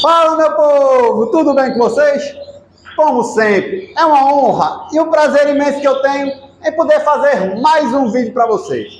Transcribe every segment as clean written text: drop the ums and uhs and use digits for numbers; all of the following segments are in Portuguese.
Fala, meu povo, tudo bem com vocês? Como sempre, é uma honra e um prazer imenso que eu tenho em poder fazer mais um vídeo para vocês.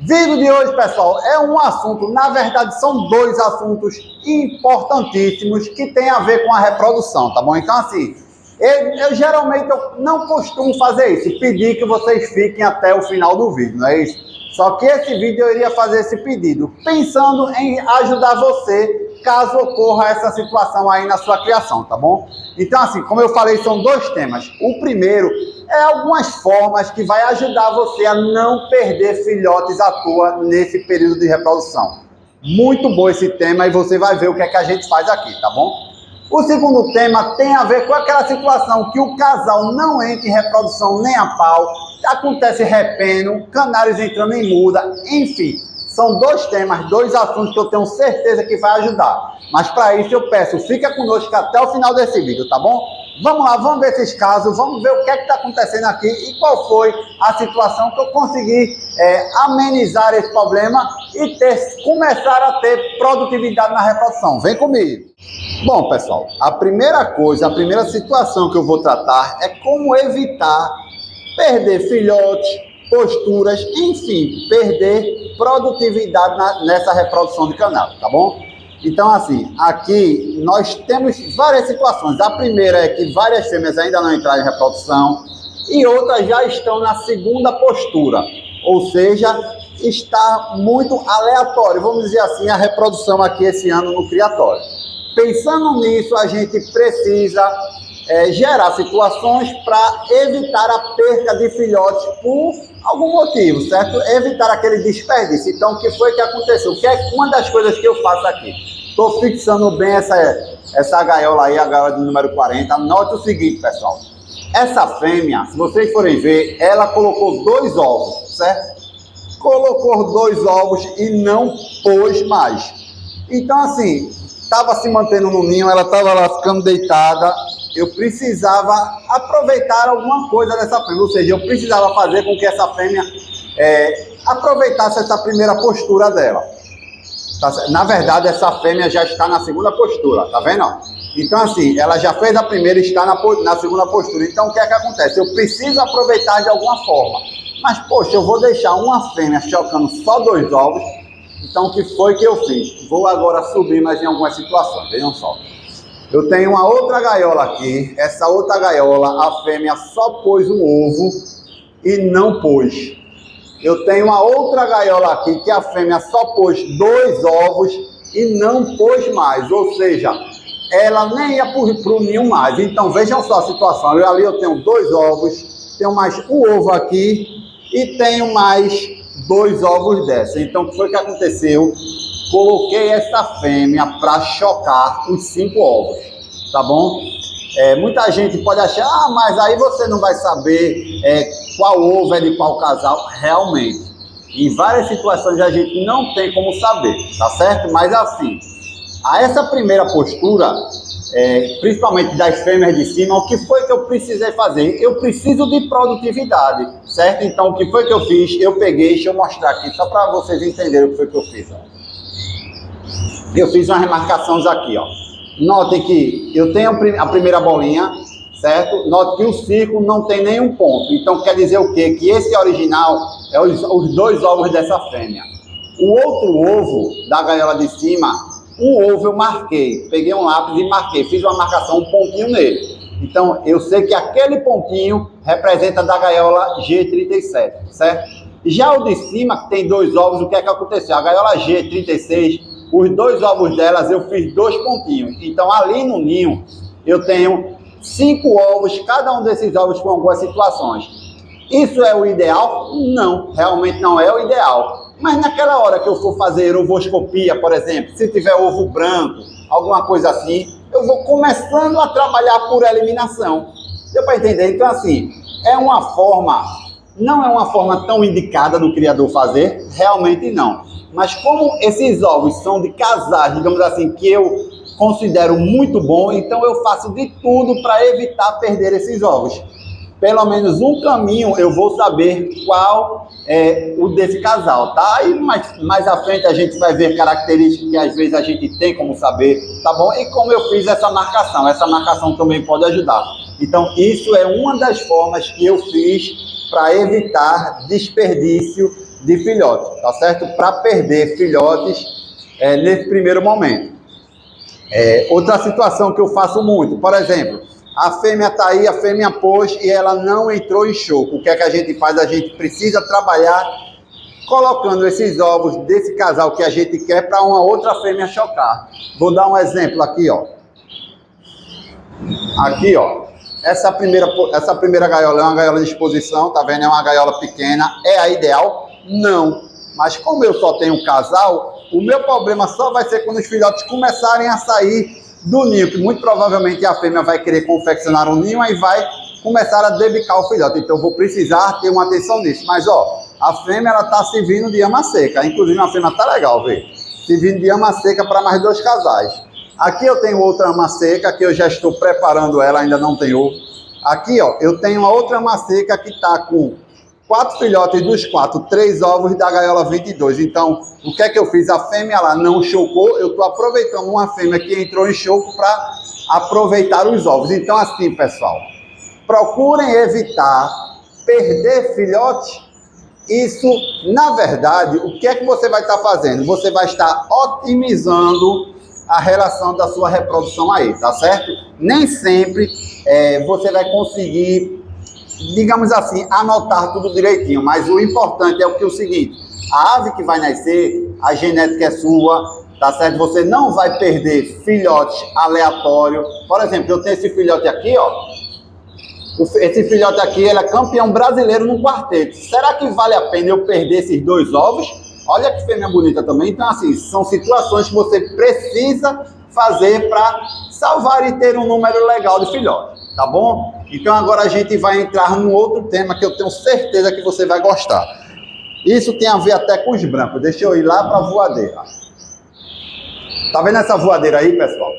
Vídeo de hoje, pessoal, é um assunto, na verdade são dois assuntos importantíssimos que tem a ver com a reprodução, tá bom? Então assim, eu geralmente não costumo fazer isso, pedir que vocês fiquem até o final do vídeo, não é isso? Só que esse vídeo eu iria fazer esse pedido, pensando em ajudar você caso ocorra essa situação aí na sua criação, tá bom? Então assim, como eu falei, são dois temas. O primeiro é algumas formas que vai ajudar você a não perder filhotes à toa nesse período de reprodução. Muito bom esse tema e você vai ver o que é que a gente faz aqui, tá bom? O segundo tema tem a ver com aquela situação que o casal não entra em reprodução nem a pau, acontece repeno, canários entrando em muda, enfim. São dois temas, dois assuntos que eu tenho certeza que vai ajudar. Mas para isso eu peço, fica conosco até o final desse vídeo, tá bom? Vamos lá, vamos ver esses casos, vamos ver o que é que está acontecendo aqui e qual foi a situação que eu consegui amenizar esse problema e começar a ter produtividade na reprodução. Vem comigo! Bom, pessoal, a primeira situação que eu vou tratar é como evitar perder filhotes, posturas, enfim, perder produtividade nessa reprodução de canal, tá bom? Então, assim, aqui nós temos várias situações. A primeira é que várias fêmeas ainda não entraram em reprodução e outras já estão na segunda postura, ou seja, está muito aleatório, vamos dizer assim, a reprodução aqui esse ano no criatório. Pensando nisso, a gente precisa gerar situações para evitar a perda de filhotes por algum motivo, certo? Evitar aquele desperdício. Então, o que foi que aconteceu? Que é uma das coisas que eu faço aqui. Estou fixando bem essa gaiola aí, a gaiola de número 40. Note o seguinte, pessoal. Essa fêmea, se vocês forem ver, ela colocou 2 ovos, certo? Colocou 2 ovos e não pôs mais. Então, assim, estava se mantendo no ninho, ela estava lá ficando deitada. Eu precisava aproveitar alguma coisa dessa fêmea, ou seja, eu precisava fazer com que essa fêmea aproveitasse essa primeira postura dela. Na verdade, essa fêmea já está na segunda postura, tá vendo? Então, assim, ela já fez a primeira e está na segunda postura. Então, o que é que acontece? Eu preciso aproveitar de alguma forma. Mas, poxa, eu vou deixar uma fêmea chocando só 2 ovos. Então, o que foi que eu fiz? Vou agora subir mais em algumas situações, vejam só. Eu tenho uma outra gaiola aqui, essa outra gaiola, a fêmea só pôs um ovo e não pôs. Eu tenho uma outra gaiola aqui que a fêmea só pôs 2 ovos e não pôs mais, ou seja, ela nem ia para o ninho mais. Então vejam só a situação, ali eu tenho 2 ovos, tenho mais um ovo aqui e tenho mais 2 ovos dessa. Então o que foi que aconteceu? Coloquei essa fêmea para chocar os 5 ovos, tá bom? Muita gente pode achar, mas aí você não vai saber qual ovo é de qual casal. Realmente, em várias situações a gente não tem como saber, tá certo? Mas assim, a essa primeira postura, principalmente das fêmeas de cima, o que foi que eu precisei fazer? Eu preciso de produtividade, certo? Então o que foi que eu fiz? Eu peguei, deixa eu mostrar aqui, só para vocês entenderem o que foi que eu fiz, ó. Eu fiz umas remarcações aqui, ó. Notem que eu tenho a primeira bolinha, certo? Note que o círculo não tem nenhum ponto. Então quer dizer o quê? Que esse original é os 2 ovos dessa fêmea. O outro ovo da gaiola de cima, um ovo eu marquei. Peguei um lápis e marquei. Fiz uma marcação, um pontinho nele. Então eu sei que aquele pontinho representa da gaiola G37, certo? Já o de cima, que tem 2 ovos, o que é que aconteceu? A gaiola G36, os 2 ovos delas eu fiz 2 pontinhos. Então ali no ninho eu tenho 5 ovos, cada um desses ovos com algumas situações. Isso é o ideal? Não, realmente não é o ideal. Mas naquela hora que eu for fazer ovoscopia, por exemplo, se tiver ovo branco, alguma coisa assim, eu vou começando a trabalhar por eliminação. Deu para entender? Então assim, não é uma forma tão indicada do criador fazer, realmente não. Mas como esses ovos são de casais, digamos assim, que eu considero muito bom, então eu faço de tudo para evitar perder esses ovos. pelo menos um caminho eu vou saber qual é o desse casal, tá? E mais à frente a gente vai ver características que às vezes a gente tem como saber, tá bom? E como eu fiz essa marcação também pode ajudar. Então, isso é uma das formas que eu fiz para evitar desperdício de filhotes, tá certo? Para perder filhotes nesse primeiro momento. Outra situação que eu faço muito, por exemplo, a fêmea está aí, a fêmea pôs e ela não entrou em choco. O que é que a gente faz? A gente precisa trabalhar colocando esses ovos desse casal que a gente quer para uma outra fêmea chocar. Vou dar um exemplo aqui, ó. Aqui, ó. Essa primeira gaiola é uma gaiola de exposição, tá vendo? É uma gaiola pequena. É a ideal? Não. Mas como eu só tenho um casal, o meu problema só vai ser quando os filhotes começarem a sair do ninho, que muito provavelmente a fêmea vai querer confeccionar um ninho e vai começar a debicar o filhote. Então eu vou precisar ter uma atenção nisso. Mas ó, a fêmea ela tá servindo de ama seca. Inclusive a fêmea tá legal, vê? Servindo de ama seca para mais 2 casais. Aqui eu tenho outra ama seca que eu já estou preparando ela, ainda não tem ovo. Aqui ó, eu tenho uma outra ama seca que tá com 4 filhotes dos 4, 3 ovos da gaiola 22. Então, o que é que eu fiz? A fêmea lá não chocou, eu estou aproveitando uma fêmea que entrou em choco para aproveitar os ovos. Então, assim, pessoal, procurem evitar perder filhote. Isso, na verdade, o que é que você vai estar fazendo? Você vai estar otimizando a relação da sua reprodução aí, tá certo? Nem sempre você vai conseguir, digamos assim, anotar tudo direitinho, mas o importante é o seguinte, a ave que vai nascer, a genética é sua, tá certo? Você não vai perder filhote aleatório. Por exemplo, eu tenho esse filhote aqui, ó. Esse filhote aqui, ele é campeão brasileiro no quarteto. Será que vale a pena eu perder esses 2 ovos? Olha que fêmea bonita também. Então, assim, são situações que você precisa fazer para salvar e ter um número legal de filhotes, tá bom? Então agora a gente vai entrar num outro tema que eu tenho certeza que você vai gostar. Isso tem a ver até com os brancos. Deixa eu ir lá para a voadeira. Tá vendo essa voadeira aí, pessoal?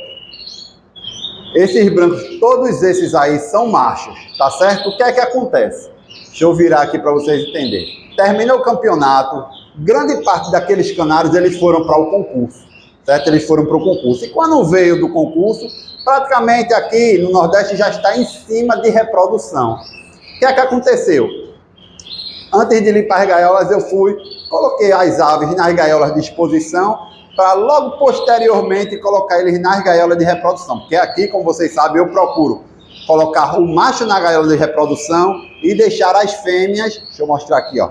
Esses brancos, todos esses aí são machos, tá certo? O que é que acontece? Deixa eu virar aqui para vocês entenderem. Terminou o campeonato, grande parte daqueles canários eles foram para o concurso, certo? Eles foram para o concurso. E quando veio do concurso, praticamente aqui no Nordeste já está em cima de reprodução. O que é que aconteceu? Antes de limpar as gaiolas, eu coloquei as aves nas gaiolas de exposição, para logo posteriormente colocar eles nas gaiolas de reprodução. Porque aqui, como vocês sabem, eu procuro colocar o macho na gaiola de reprodução e deixar as fêmeas, deixa eu mostrar aqui, ó,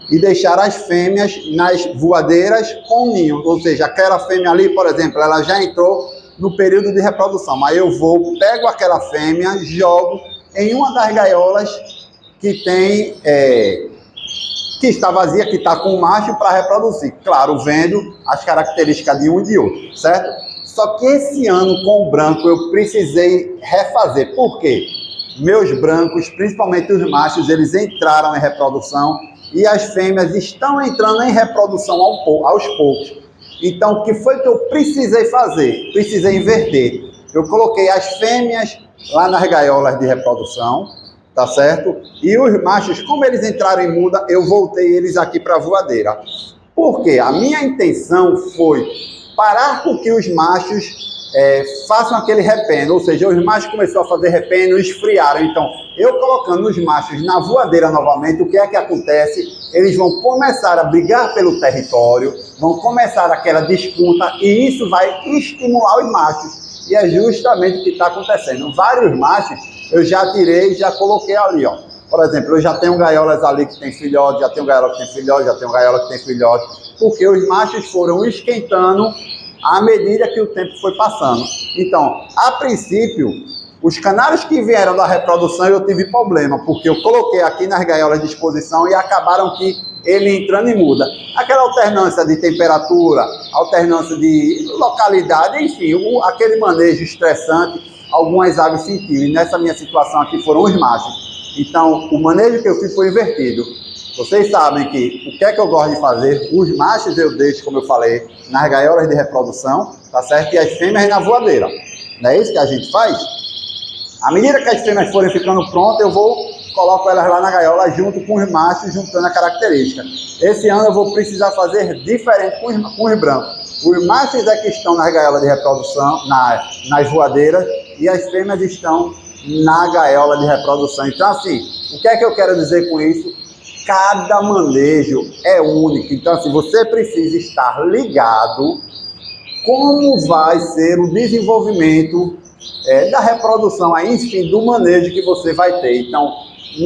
e deixar as fêmeas nas voadeiras com ninho. Ou seja, aquela fêmea ali, por exemplo, ela já entrou no período de reprodução. Aí eu pego aquela fêmea, jogo em uma das gaiolas que tem, que está vazia, que está com o macho para reproduzir. Claro, vendo as características de um e de outro, certo? Só que esse ano com o branco eu precisei refazer. Por quê? Meus brancos, principalmente os machos, eles entraram em reprodução e as fêmeas estão entrando em reprodução aos poucos. Então, o que foi que eu precisei fazer? Precisei inverter. Eu coloquei as fêmeas lá nas gaiolas de reprodução, tá certo? E os machos, como eles entraram em muda, eu voltei eles aqui para a voadeira. Por quê? A minha intenção foi parar com que os machos façam aquele repeno, ou seja, os machos começaram a fazer repeno e esfriaram. Então, eu colocando os machos na voadeira novamente, o que é que acontece? Eles vão começar a brigar pelo território, vão começar aquela disputa e isso vai estimular os machos. E é justamente o que está acontecendo. Vários machos eu já tirei e já coloquei ali, ó. Por exemplo, eu já tenho gaiolas ali que tem filhote, já tenho gaiola que tem filhote, já tenho gaiola que tem filhote, porque os machos foram esquentando à medida que o tempo foi passando. Então, a princípio, os canários que vieram da reprodução eu tive problema, porque eu coloquei aqui nas gaiolas de exposição e acabaram que ele entrando em muda. Aquela alternância de temperatura, alternância de localidade, enfim, aquele manejo estressante, algumas aves sentiram. E nessa minha situação aqui foram os machos. Então, o manejo que eu fiz foi invertido. Vocês sabem que o que é que eu gosto de fazer? Os machos eu deixo, como eu falei, nas gaiolas de reprodução, tá certo? E as fêmeas na voadeira. Não é isso que a gente faz? À medida que as fêmeas forem ficando prontas, eu vou coloco elas lá na gaiola junto com os machos, juntando a característica. Esse ano eu vou precisar fazer diferente com os brancos. Os machos é que estão nas gaiolas de reprodução, nas voadeiras, e as fêmeas estão na gaiola de reprodução. Então, assim, o que é que eu quero dizer com isso? Cada manejo é único. Então, assim, você precisa estar ligado como vai ser o desenvolvimento da reprodução, aí, enfim, do manejo que você vai ter. Então,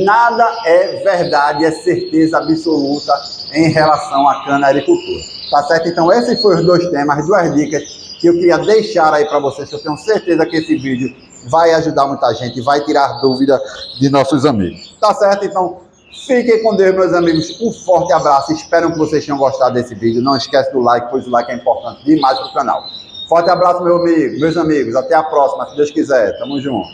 nada é verdade, é certeza absoluta em relação à cana-agricultura. Tá certo? Então, esses foram os dois temas, as duas dicas que eu queria deixar aí para vocês, que eu tenho certeza que esse vídeo vai ajudar muita gente, vai tirar dúvida de nossos amigos. Tá certo? Então, fiquem com Deus, meus amigos. Um forte abraço. Espero que vocês tenham gostado desse vídeo. Não esquece do like, pois o like é importante demais para o canal. Forte abraço, meus amigos. Até a próxima, se Deus quiser. Tamo junto.